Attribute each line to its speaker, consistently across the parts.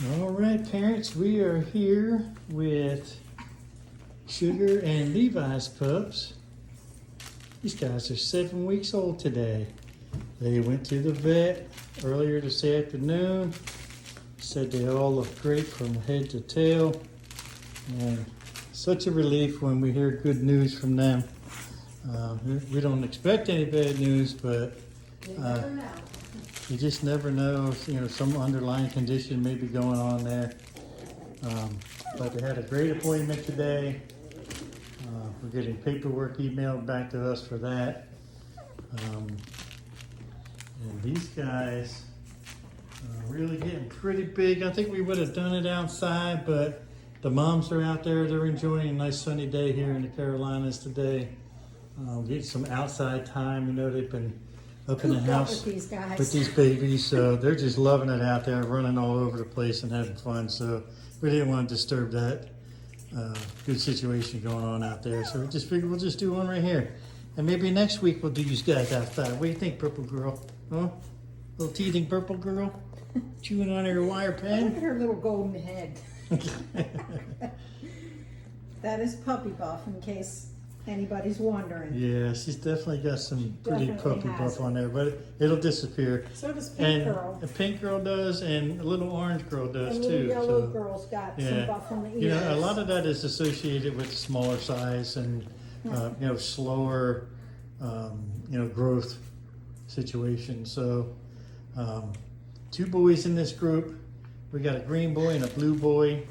Speaker 1: All right, parents, we are here with Sugar and Levi's pups. These guys are 7 weeks old today. They went to the vet earlier this afternoon. Said they all look great from head to tail. And such a relief when we hear good news from them. We don't expect any bad news, but you just never know. You know, some underlying condition may be going on there. But they had a great appointment today. We're getting paperwork emailed back to us for that. And these guys are really getting pretty big. I think we would have done it outside, but the moms are out there. They're enjoying a nice sunny day here in the Carolinas today. Getting some outside time. You know, they've been up in the house with these babies, so they're just loving it out there, running all over the place and having fun. So we didn't want to disturb that good situation going on out there. So we just figured we'll just do one right here. And maybe next week we'll do these guys outside. What do you think, purple girl? Huh? Little teething purple girl? Chewing on her wire pen?
Speaker 2: Look at her little golden head. That is Puppy Buff, in case anybody's wondering.
Speaker 1: Yeah, she's definitely got some pretty puppy buff on there, but it'll disappear.
Speaker 2: So does Pink Girl.
Speaker 1: The Pink Girl does, and a little Orange Girl does
Speaker 2: too.
Speaker 1: too.
Speaker 2: Yellow Girl's got some buff on the ears.
Speaker 1: You know, a lot of that is associated with smaller size and you know, slower growth situation. So 2 boys in this group. We got a green boy and a blue boy.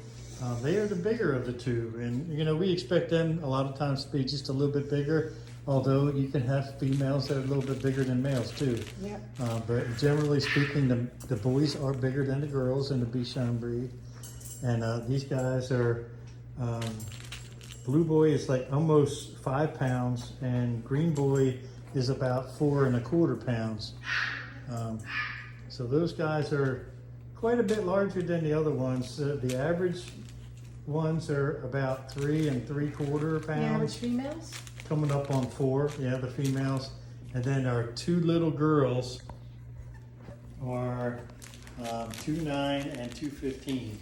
Speaker 1: They are the bigger of the 2, and you know, we expect them a lot of times to be just a little bit bigger, although you can have females that are a little bit bigger than males too.
Speaker 2: Yep.
Speaker 1: But generally speaking, the boys are bigger than the girls in the Bichon breed. And these guys are, blue boy is like almost 5 pounds, and green boy is about 4 1/4 pounds. So those guys are quite a bit larger than the other ones. The average ones are about 3 3/4 pounds.
Speaker 2: The average females?
Speaker 1: Coming up on 4, yeah, the females. And then our 2 little girls are 2'9" and 2'15".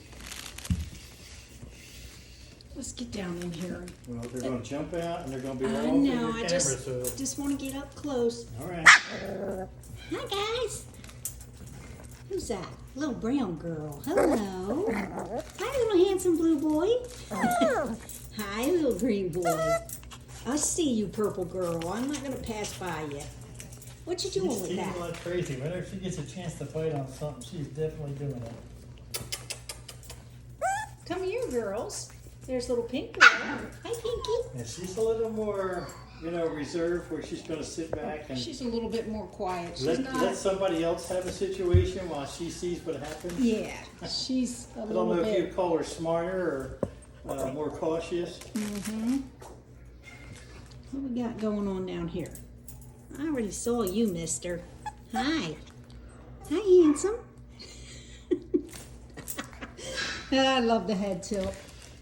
Speaker 3: Let's get down in here.
Speaker 1: Well, they're going to jump out and they're going to be
Speaker 3: I
Speaker 1: all over
Speaker 3: know,
Speaker 1: your
Speaker 3: I
Speaker 1: camera.
Speaker 3: just want to get up close.
Speaker 1: All right.
Speaker 3: Hi, guys. Who's that? Little brown girl. Hello. Hi, little handsome blue boy. Hi, little green boy. I see you, purple girl. I'm not going to pass by you. What you doing with that?
Speaker 1: She's like crazy. Whenever she gets a chance to bite on something, she's definitely doing it.
Speaker 3: Come here, girls. There's little pink girl. Hi, Pinky.
Speaker 1: And she's a little more, you know, reserved, where she's going to sit back and
Speaker 3: She's a little bit more quiet. She's
Speaker 1: let somebody else have a situation while she sees what happens.
Speaker 3: Yeah, she's a
Speaker 1: I
Speaker 3: little
Speaker 1: don't know
Speaker 3: bit.
Speaker 1: if you call her smarter or more cautious.
Speaker 3: Mm-hmm. What we got going on down here? I already saw you, mister. Hi. Hi, handsome. I love the head tilt.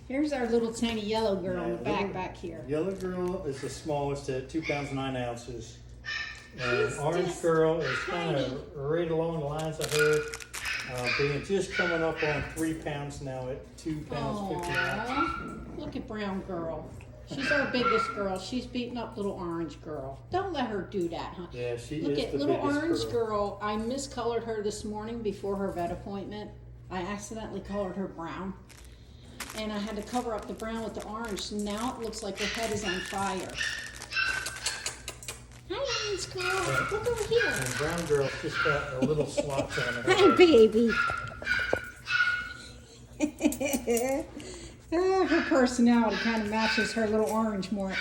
Speaker 3: Here's our little tiny yellow girl in the back here.
Speaker 1: Yellow girl is the smallest at 2 pounds 9 ounces. And
Speaker 3: She's
Speaker 1: orange
Speaker 3: just
Speaker 1: girl is kind
Speaker 3: tiny.
Speaker 1: of right along the lines of her, being just coming up on 3 pounds now at 2 pounds 50 ounces.
Speaker 3: Aww. Look at brown girl. She's our biggest girl. She's beating up little orange girl. Don't let her do that, huh?
Speaker 1: Yeah, she
Speaker 3: Look
Speaker 1: is
Speaker 3: at
Speaker 1: the
Speaker 3: little
Speaker 1: biggest
Speaker 3: orange girl. I miscolored her this morning before her vet appointment. I accidentally colored her brown. And I had to cover up the brown with the orange. So now it looks like her head is on fire. Hi, orange girl. Look over here.
Speaker 1: And brown girl just got a little swatch on her.
Speaker 3: Hi, baby. Her personality kind of matches her little orange more.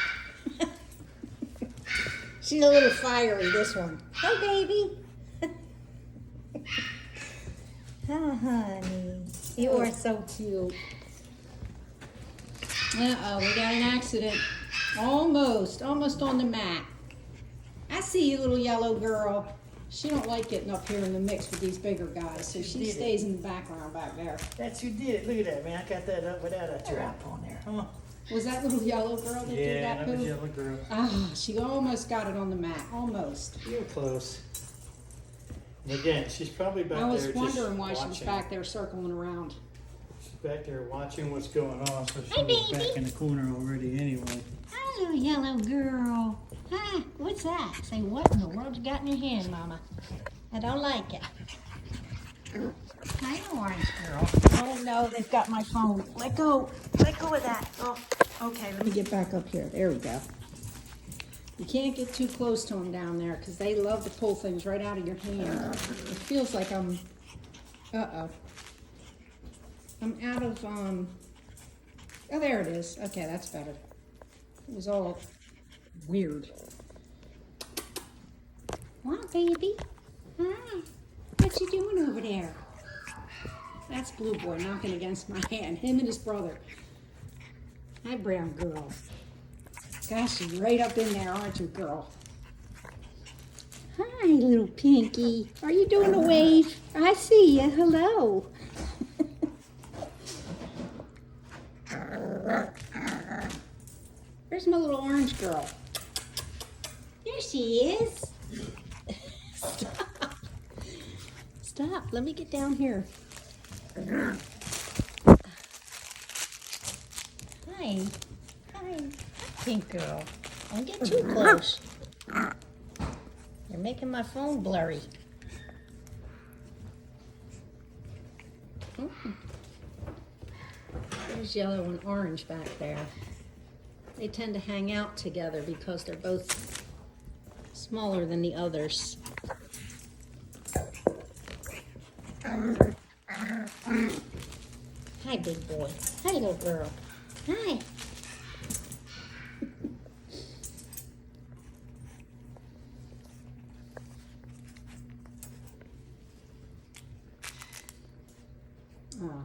Speaker 3: She's a little fiery, this one. Hi, baby.
Speaker 2: Oh, honey. You are so cute.
Speaker 3: Uh-oh, we got an accident. Almost on the mat. I see you, little yellow girl. She don't like getting up here in the mix with these bigger guys, so she stays in the background back there.
Speaker 1: That's who did it. Look at that, man. I got that up without a trap on there. Huh?
Speaker 3: Was that little yellow girl that did that,
Speaker 1: Yeah, that was
Speaker 3: Pooh?
Speaker 1: yellow girl.
Speaker 3: Ah, she almost got it on the mat. Almost.
Speaker 1: Real close. And again, she's probably back
Speaker 3: I was
Speaker 1: there
Speaker 3: wondering
Speaker 1: just
Speaker 3: why she was
Speaker 1: watching.
Speaker 3: back there circling around.
Speaker 1: She's back there watching what's going on, so she
Speaker 3: Hi,
Speaker 1: was
Speaker 3: baby.
Speaker 1: back in the corner already anyway.
Speaker 3: Hello, yellow girl. Hi, what's that? Say, what in the world you got in your hand, Mama? I don't like it. Hi, orange girl. Oh no, they've got my phone. Let go of that. Oh, okay, let me get back up here. There we go. You can't get too close to them down there because they love to pull things right out of your hand. It feels like I'm, I'm out of, oh, there it is. Okay, that's better. It was all weird. What, baby? Hi. What you doing over there? That's Blue Boy knocking against my hand. Him and his brother. Hi, brown girl. Gosh, you're right up in there, aren't you, girl? Hi, little Pinky. Are you doing a wave? I see you. Hello. Where's my little orange girl? There she is. Stop. Stop. Let me get down here. Hi. Hi. Pink girl. Don't get too close. You're making my phone blurry. There's yellow and orange back there. They tend to hang out together because they're both smaller than the others. Hi, big boy. Hi, little girl. Hi. Oh.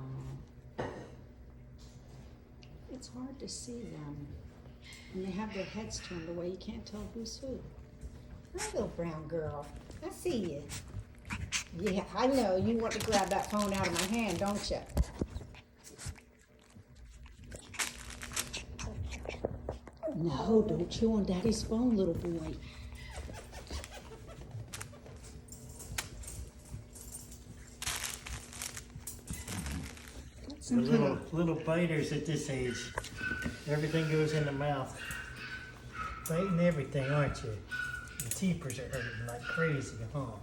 Speaker 3: It's hard to see them. When they have their heads turned away, you can't tell who's who. Hi, little brown girl. I see you. Yeah, I know. You want to grab that phone out of my hand, don't you? No, don't chew on Daddy's phone, little boy.
Speaker 1: The little biters at this age. Everything goes in the mouth. Biting everything, aren't you? The teepers are hurting like crazy, huh?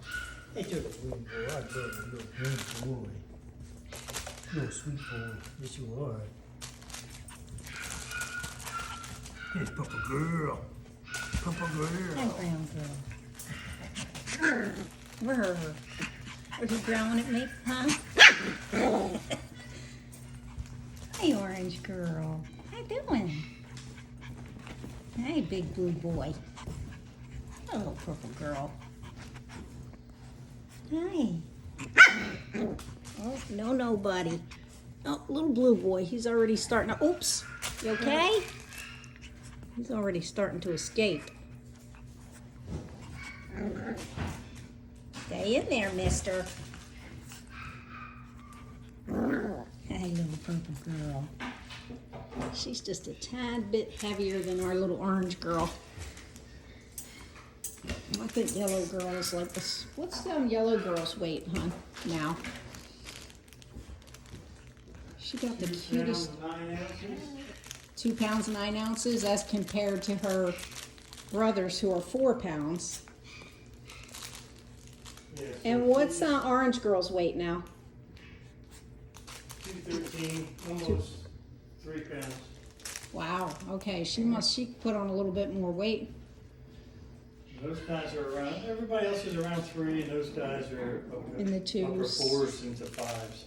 Speaker 1: Hey, you're a little boy. I love you, little green boy. You're a sweet boy. Yes, you are. Here's Papa Girl. Papa Girl.
Speaker 3: Hi, brown girl. Brr. Are you growling at me, huh? Hey, orange girl. How you doing? Hey, big blue boy. Hello, purple girl. Hi. Oh, no, buddy. Oh, little blue boy. He's already starting to... Oops. You okay? He's already starting to escape. Stay in there, mister. Hey, little purple girl. She's just a tad bit heavier than our little orange girl. I think yellow girl is like this. What's the yellow girl's weight, hon, now? She got the cutest... 2 pounds 9 ounces as compared to her brothers who are 4 pounds.
Speaker 1: Yeah, so
Speaker 3: And what's orange girl's weight now?
Speaker 1: 213, almost 3 pounds.
Speaker 3: Wow. Okay. She put on a little bit more weight.
Speaker 1: Those guys are around. Everybody else is around 3, and those guys are
Speaker 3: In the
Speaker 1: upper
Speaker 3: 2s.
Speaker 1: 4s into 5s.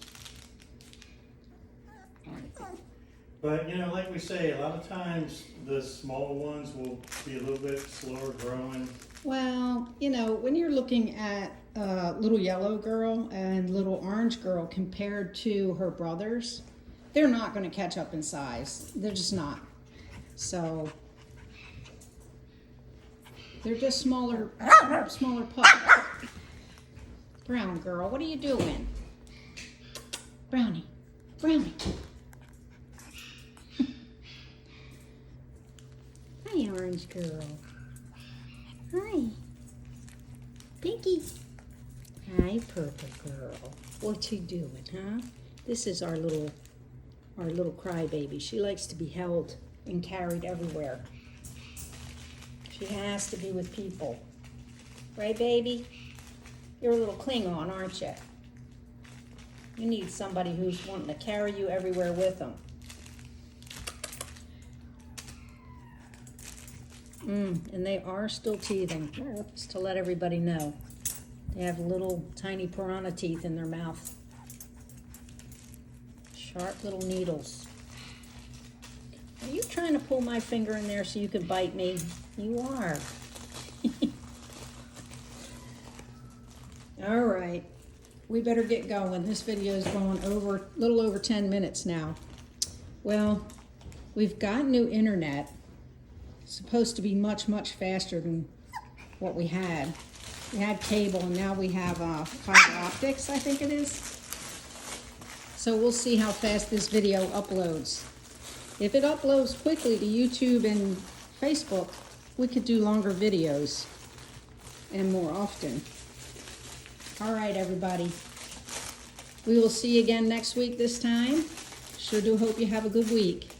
Speaker 1: But you know, like we say, a lot of times the small ones will be a little bit slower growing.
Speaker 3: Well, you know, when you're looking at little yellow girl and little orange girl compared to her brothers, they're not going to catch up in size. They're just not. So they're just smaller pups. Brown girl, what are you doing? Brownie. Hi, orange girl. Hi. Pinky. Hi, purple girl. What you doing, huh? This is our little crybaby. She likes to be held and carried everywhere. She has to be with people. Right, baby? You're a little Klingon, aren't you? You need somebody who's wanting to carry you everywhere with them. And they are still teething, just to let everybody know. They have little tiny piranha teeth in their mouth. Sharp little needles. Are you trying to pull my finger in there so you can bite me? You are. All right, we better get going. This video is going over a little over 10 minutes now. Well, we've got new internet. It's supposed to be much, much faster than what we had. We had cable and now we have fiber optics, I think it is. So we'll see how fast this video uploads. If it uploads quickly to YouTube and Facebook, we could do longer videos and more often. All right, everybody. We will see you again next week this time. Sure do hope you have a good week.